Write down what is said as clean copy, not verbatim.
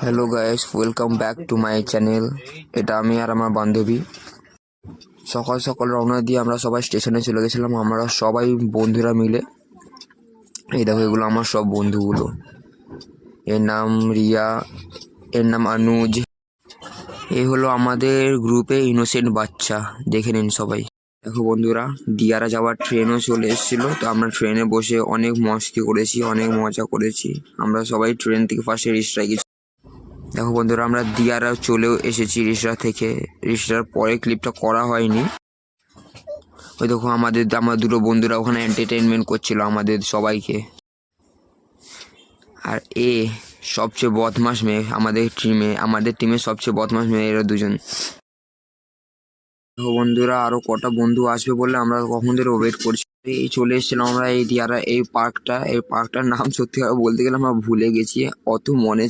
Hello guys, welcome back to my channel. এটা আমি আর আমার বান্ধবী সকাল সকাল রওনা দিয়ে আমরা সবাই স্টেশনে চলে গেছিলাম। আমরা সবাই বন্ধুরা মিলে। এই দেখো, এগুলো আমার সব বন্ধুগুলো। এর নাম রিয়া, এর নাম অনুজ। এই হলো আমাদের গ্রুপে ইনোসেন্ট বাচ্চা, দেখে নিন সবাই। দেখো বন্ধুরা, দিয়ারা যাওয়ার ট্রেনও চলে এসেছিলো, তো আমরা ট্রেনে বসে অনেক মস্তি করেছি, অনেক মজা করেছি। আমরা সবাই ট্রেন থেকে ফার্স্টে রিসরায় গেছি। দেখো বন্ধুরা, আমরা দিয়ারা চলেও এসেছি রিসরা থেকে। রিসরার পরে ক্লিপটা করা হয়নি। ওই দেখো আমার দুটো বন্ধুরা ওখানে এন্টারটেনমেন্ট করছিল আমাদের সবাইকে। আর সবচেয়ে বদমাস মেয়ে আমাদের টিমে সবচেয়ে বদমাস মেয়ে এরা দুজন। দেখো বন্ধুরা, আরো কটা বন্ধু আসবে বলে আমরা কখন ধরে ওয়েট করছি। এই চলে এসেছিলাম আমরা এই দিয়ারা এই পার্কটার নাম সত্যি বলতে গেলে আমরা ভুলে গেছি, অত মনে